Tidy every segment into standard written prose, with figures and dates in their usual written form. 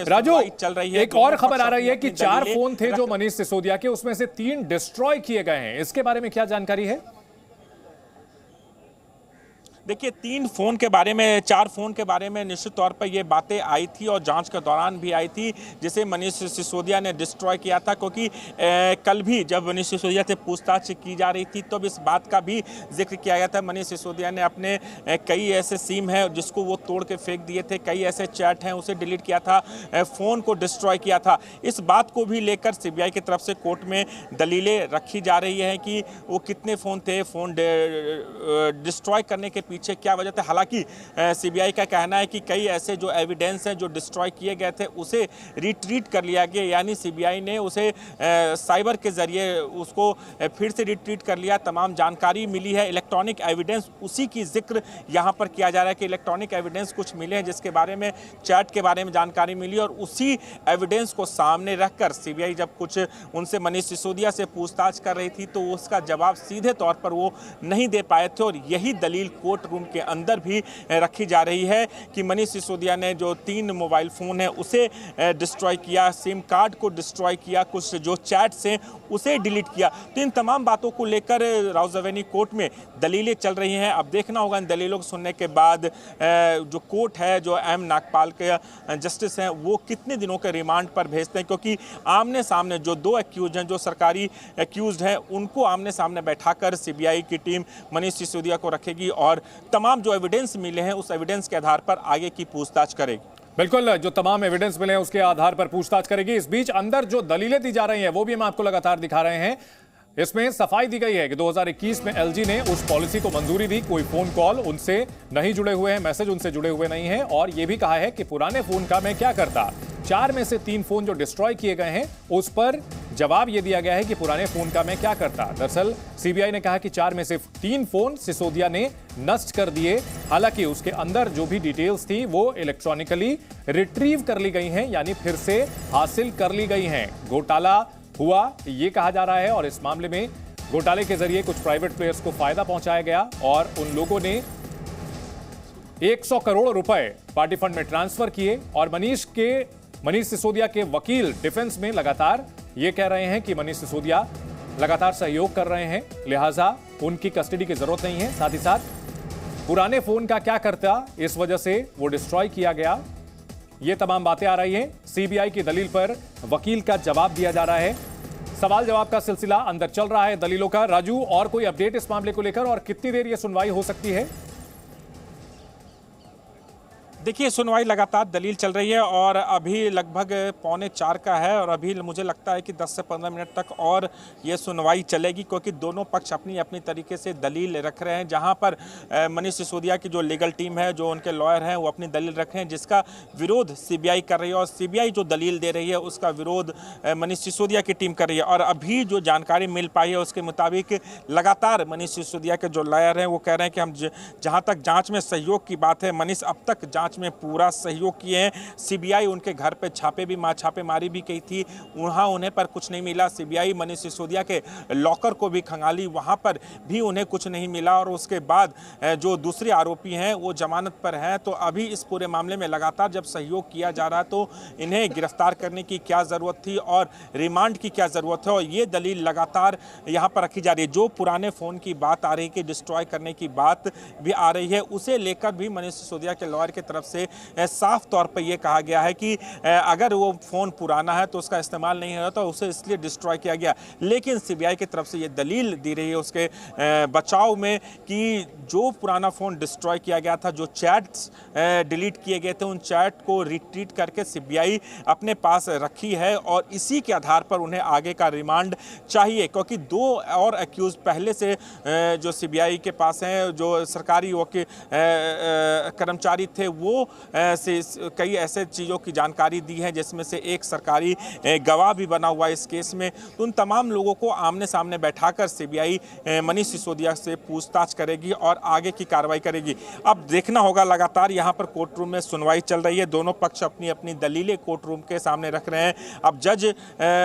राजू, चल रही है। एक और खबर आ रही है कि 4 फोन थे जो मनीष सिसोदिया के, उसमें से 3 डिस्ट्रॉय किए गए हैं। इसके बारे में क्या जानकारी है? देखिए 3 फोन के बारे में, 4 फोन के बारे में निश्चित तौर पर ये बातें आई थी और जांच के दौरान भी आई थी, जिसे मनीष सिसोदिया ने डिस्ट्रॉय किया था। क्योंकि कल भी जब मनीष सिसोदिया से पूछताछ की जा रही थी तो इस बात का भी जिक्र किया गया था। मनीष सिसोदिया ने अपने कई ऐसे सिम हैं जिसको वो तोड़ के फेंक दिए थे, कई ऐसे चैट हैं उसे डिलीट किया था, फ़ोन को डिस्ट्रॉय किया था। इस बात को भी लेकर सीबीआई की तरफ से कोर्ट में दलीलें रखी जा रही हैं कि वो कितने फ़ोन थे, फ़ोन डिस्ट्रॉय करने के पीछे क्या वजह था। हालांकि सीबीआई का कहना है कि कई ऐसे जो एविडेंस हैं जो डिस्ट्रॉय किए गए थे उसे रिट्रीट कर लिया गया, यानी सीबीआई ने उसे साइबर के जरिए उसको फिर से रिट्रीट कर लिया। तमाम जानकारी मिली है, इलेक्ट्रॉनिक एविडेंस उसी की जिक्र यहाँ पर किया जा रहा है कि इलेक्ट्रॉनिक एविडेंस कुछ मिले हैं जिसके बारे में, चैट के बारे में जानकारी मिली और उसी एविडेंस को सामने रखकर सीबीआई जब कुछ उनसे मनीष सिसोदिया से पूछताछ कर रही थी तो उसका जवाब सीधे तौर पर वो नहीं दे पाए थे। और यही दलील कोर्ट रूम के अंदर भी रखी जा रही है कि मनीष सिसोदिया ने जो 3 मोबाइल फ़ोन है उसे डिस्ट्रॉय किया, सिम कार्ड को डिस्ट्रॉय किया, कुछ जो चैट्स हैं उसे डिलीट किया। तो इन तमाम बातों को लेकर राउज एवेन्यू कोर्ट में दलीलें चल रही हैं। अब देखना होगा इन दलीलों को सुनने के बाद जो कोर्ट है, जो एम नागपाल के जस्टिस हैं, वो कितने दिनों के रिमांड पर भेजते हैं। क्योंकि आमने सामने जो 2 एक्यूज हैं, जो सरकारी एक्यूज हैं, उनको आमने सामने बैठाकर सीबीआई की टीम मनीष सिसोदिया को रखेगी और तमाम जो एविडेंस मिले हैं उस एविडेंस के आधार पर आगे की पूछताछ करेगी। बिल्कुल, जो तमाम एविडेंस मिले हैं उसके आधार पर पूछताछ करेगी। इस बीच अंदर जो दलीलें दी जा रही हैं वो भी हम आपको लगातार दिखा रहे हैं। इसमें सफाई दी गई है कि 2021 में एलजी ने उस पॉलिसी को मंजूरी दी, कोई फोन कॉल उनसे नहीं जुड़े हुए हैं, मैसेज उनसे जुड़े हुए नहीं हैं। और यह भी कहा है कि पुराने फोन का मैं क्या करता। 4 में से 3 फोन जो डिस्ट्रॉय किए गए हैं उस पर जवाब यह दिया गया है कि पुराने फोन का मैं क्या करता। दरअसल सीबीआई ने कहा कि 4 में से 3 फोन सिसोदिया ने नष्ट कर दिए। हालांकि उसके अंदर जो भी डिटेल्स थी वो इलेक्ट्रॉनिकली रिट्रीव कर ली गई हैं, यानी फिर से हासिल कर ली गई हैं। घोटाला हुआ ये कहा जा रहा है और इस मामले में घोटाले के जरिए कुछ प्राइवेट प्लेयर्स को फायदा पहुंचाया गया और उन लोगों ने 100 करोड़ रुपए पार्टी फंड में ट्रांसफर किए। और मनीष सिसोदिया के वकील डिफेंस में लगातार ये कह रहे हैं कि मनीष सिसोदिया लगातार सहयोग कर रहे हैं, लिहाजा उनकी कस्टडी की जरूरत नहीं है। साथ ही साथ पुराने फोन का क्या करता, इस वजह से वो डिस्ट्रॉय किया गया। ये तमाम बातें आ रही हैं। सीबीआई की दलील पर वकील का जवाब दिया जा रहा है। सवाल जवाब का सिलसिला अंदर चल रहा है दलीलों का। राजू, और कोई अपडेट इस मामले को लेकर और कितनी देर यह सुनवाई हो सकती है? देखिए सुनवाई लगातार दलील चल रही है और अभी लगभग 3:45 का है और अभी मुझे लगता है कि 10 से 15 मिनट तक और ये सुनवाई चलेगी, क्योंकि दोनों पक्ष अपनी अपनी तरीके से दलील रख रहे हैं। जहां पर मनीष सिसोदिया की जो लीगल टीम है, जो उनके लॉयर हैं, वो अपनी दलील रख रहे हैं जिसका विरोध सीबीआई कर रही है और सीबीआई जो दलील दे रही है उसका विरोध मनीष सिसोदिया की टीम कर रही है। और अभी जो जानकारी मिल पाई है उसके मुताबिक लगातार मनीष सिसोदिया के जो लॉयर हैं वो कह रहे हैं कि हम जहाँ तक जाँच में सहयोग की बात है, मनीष अब तक जाँच में पूरा सहयोग किए हैं। सीबीआई उनके घर पे छापेमारी भी की थी, वहां उन्हें पर कुछ नहीं मिला। सीबीआई मनीष सिसोदिया के लॉकर को भी खंगाली, वहां पर भी उन्हें कुछ नहीं मिला। और उसके बाद जो दूसरे आरोपी हैं वो जमानत पर हैं। तो अभी इस पूरे मामले में लगातार जब सहयोग किया जा रहा है तो इन्हें गिरफ्तार करने की क्या ज़रूरत थी और रिमांड की क्या ज़रूरत है, और ये दलील लगातार यहाँ पर रखी जा रही है। जो पुराने फ़ोन की बात आ रही है कि डिस्ट्रॉय करने की बात भी आ रही है, उसे लेकर भी मनीष सिसोदिया के लॉयर की तरफ से साफ तौर पर यह कहा गया है कि अगर वो फ़ोन पुराना है तो उसका इस्तेमाल नहीं होता, तो उसे इसलिए डिस्ट्रॉय किया गया। लेकिन सीबीआई की तरफ से ये दलील दी रही है उसके बचाव में कि जो पुराना फ़ोन डिस्ट्रॉय किया गया था, जो चैट्स डिलीट किए गए थे, उन चैट को रिट्रीट करके सीबीआई अपने पास रखी है और इसी के आधार पर उन्हें आगे का रिमांड चाहिए। क्योंकि 2 और एक्यूज पहले से जो सीबीआई के पास हैं, जो सरकारी कर्मचारी थे, वो से कई ऐसे चीज़ों की जानकारी दी है जिसमें से एक सरकारी गवाह भी बना हुआ है इस केस में। तो उन तमाम लोगों को आमने सामने बैठाकर सीबीआई मनीष सिसोदिया से पूछताछ करेगी और आगे की कार्रवाई करेगी। अब देखना होगा, लगातार यहाँ पर कोर्ट रूम में सुनवाई चल रही है, दोनों पक्ष अपनी अपनी दलीलें कोर्ट रूम के सामने रख रहे हैं। अब जज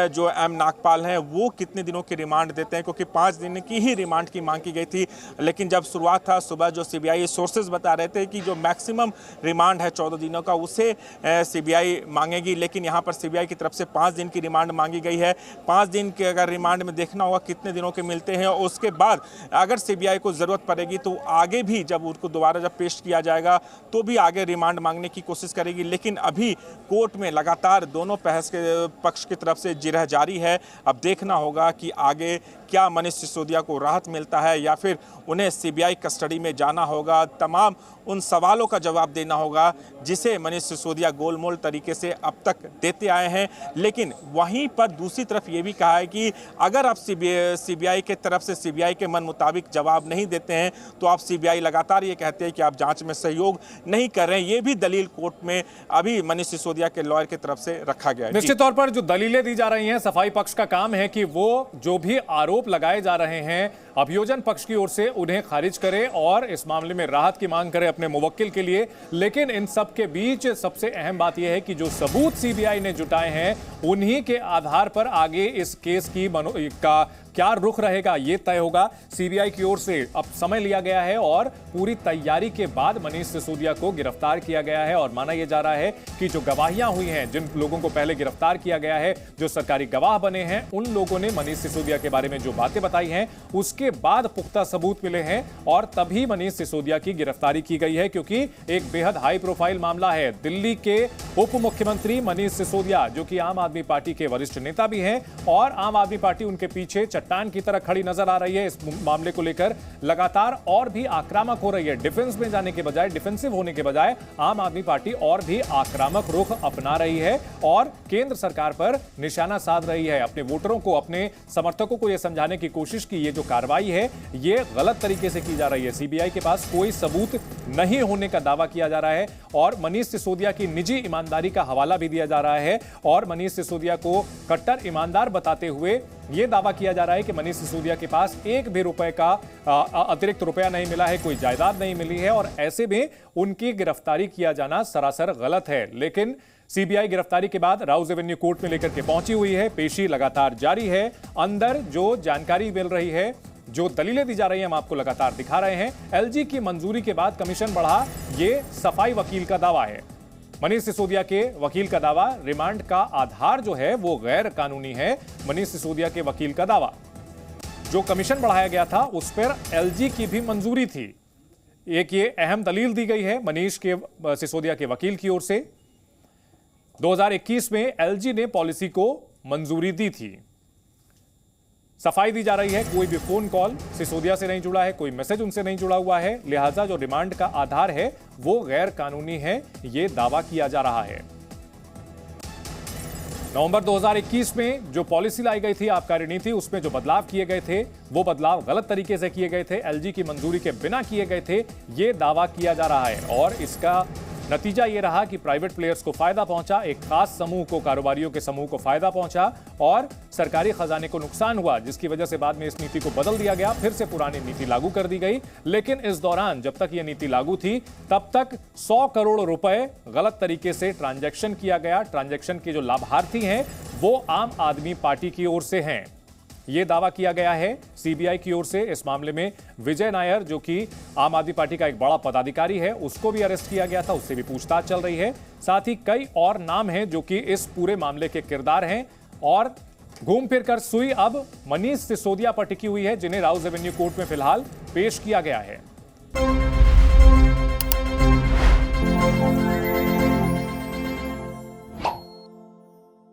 जो एम नागपाल हैं वो कितने दिनों की रिमांड देते हैं, क्योंकि 5 दिन की ही रिमांड की मांग की गई थी। लेकिन जब शुरुआत था, सुबह जो सीबीआई सोर्सेज बता रहे थे कि जो मैक्सिमम रिमांड है 14 दिनों का, उसे सीबीआई मांगेगी। लेकिन यहाँ पर सीबीआई की तरफ से 5 दिन की रिमांड मांगी गई है। 5 दिन के अगर रिमांड में देखना होगा कितने दिनों के मिलते हैं, और उसके बाद अगर सीबीआई को ज़रूरत पड़ेगी तो आगे भी जब उनको दोबारा जब पेश किया जाएगा तो भी आगे रिमांड मांगने की कोशिश करेगी। लेकिन अभी कोर्ट में लगातार दोनों पक्ष की तरफ से जिरह जारी है। अब देखना होगा कि आगे क्या मनीष सिसोदिया को राहत मिलता है या फिर उन्हें सीबीआई कस्टडी में जाना होगा। तमाम उन सवालों का जवाब देना होगा जिसे मनीष सिसोदिया गोलमोल तरीके से अब तक देते आए हैं। लेकिन वहीं पर दूसरी तरफ ये भी कहा है कि अगर आप सीबीआई के तरफ से सीबीआई के मन मुताबिक जवाब नहीं देते हैं तो आप सीबीआई लगातार ये कहते हैं कि आप जांच में सहयोग नहीं कर रहे हैं। ये भी दलील कोर्ट में अभी मनीष सिसोदिया के लॉयर की तरफ से रखा गया है। निश्चित तौर पर जो दलीलें दी जा रही हैं, सफाई पक्ष का काम है कि वो जो भी आरोप लगाए जा रहे हैं अभियोजन पक्ष की ओर से उन्हें खारिज करे और इस मामले में राहत की मांग करे अपने मुवक्किल के लिए। लेकिन इन सब के बीच सबसे अहम बात यह है कि जो सबूत सीबीआई ने जुटाए हैं उन्हीं के आधार पर आगे इस केस का क्या रुख रहेगा ये तय होगा। सीबीआई की ओर से अब समय लिया गया है और पूरी तैयारी के बाद मनीष सिसोदिया को गिरफ्तार किया गया है और माना यह जा रहा है कि जो गवाहियां हुई हैं, जिन लोगों को पहले गिरफ्तार किया गया है, जो सरकारी गवाह बने हैं, उन लोगों ने मनीष सिसोदिया के बारे में जो बातें बताई हैं उसके बाद पुख्ता सबूत मिले हैं और तभी मनीष सिसोदिया की गिरफ्तारी की गई है। क्योंकि एक बेहद हाई प्रोफाइल मामला है। दिल्ली के उप मुख्यमंत्री मनीष सिसोदिया जो कि आम आदमी पार्टी के वरिष्ठ नेता भी हैं और आम आदमी पार्टी उनके पीछे चट्टान की तरह खड़ी नजर आ रही है। इस मामले को लेकर लगातार और भी आक्रामक हो रही है। डिफेंस में जाने के बजाय, डिफेंसिव होने के बजाय आम आदमी पार्टी और भी आक्रामक रुख अपना रही है और केंद्र सरकार पर निशाना साध रही है। अपने वोटरों को, अपने समर्थकों को यह समझाने की कोशिश की ये जो कार्रवाई है ये गलत तरीके से की जा रही है। सीबीआई के पास कोई सबूत नहीं होने का दावा किया जा रहा है और मनीष सिसोदिया की निजी ईमानदारी का हवाला भी दिया जा रहा है और मनीष सिसोदिया को कट्टर ईमानदार बताते हुए यह दावा किया जा रहा है कि मनीष सिसोदिया के पास एक भी रुपए का अतिरिक्त रुपया नहीं मिला है, कोई जायदाद नहीं मिली है और ऐसे में उनकी गिरफ्तारी किया जाना सरासर गलत है। लेकिन सीबीआई गिरफ्तारी के बाद राउज एवेन्यू कोर्ट में लेकर के पहुंची हुई है। पेशी लगातार जारी है। अंदर जो जानकारी मिल रही है, जो दलीलें दी जा रही हैं, हम आपको लगातार दिखा रहे हैं। एलजी की मंजूरी के बाद कमीशन बढ़ा, ये सफाई वकील का दावा है। मनीष सिसोदिया के वकील का दावा, रिमांड का आधार जो है वो गैर कानूनी है। मनीष सिसोदिया के वकील का दावा, जो कमीशन बढ़ाया गया था उस पर एलजी की भी मंजूरी थी। एक ये अहम दलील दी गई है मनीष के सिसोदिया के वकील की ओर से। 2021 में एलजी ने पॉलिसी को मंजूरी दी थी। सफाई दी जा रही है, कोई भी फोन कॉल सिसोदिया से नहीं जुड़ा है, कोई मैसेज उनसे नहीं जुड़ा हुआ है, लिहाजा जो रिमांड का आधार है वो गैर कानूनी है, ये दावा किया जा रहा है। नवंबर 2021 में जो पॉलिसी लाई गई थी, आबकारी नीति, उसमें जो बदलाव किए गए थे वो बदलाव गलत तरीके से किए गए थे, एलजी की मंजूरी के बिना किए गए थे, ये दावा किया जा रहा है। और इसका नतीजा ये रहा कि प्राइवेट प्लेयर्स को फायदा पहुंचा, एक खास समूह को, कारोबारियों के समूह को फायदा पहुंचा और सरकारी खजाने को नुकसान हुआ, जिसकी वजह से बाद में इस नीति को बदल दिया गया, फिर से पुरानी नीति लागू कर दी गई। लेकिन इस दौरान जब तक यह नीति लागू थी तब तक 100 करोड़ रुपए गलत तरीके से ट्रांजैक्शन किया गया। ट्रांजैक्शन के जो लाभार्थी हैं वो आम आदमी पार्टी की ओर से हैं, यह दावा किया गया है सीबीआई की ओर से। इस मामले में विजय नायर जो कि आम आदमी पार्टी का एक बड़ा पदाधिकारी है, उसको भी अरेस्ट किया गया था, उससे भी पूछताछ चल रही है। साथ ही कई और नाम हैं जो कि इस पूरे मामले के किरदार हैं और घूम फिर कर सुई अब मनीष सिसोदिया पर टिकी हुई है, जिन्हें राउज एवेन्यू कोर्ट में फिलहाल पेश किया गया है।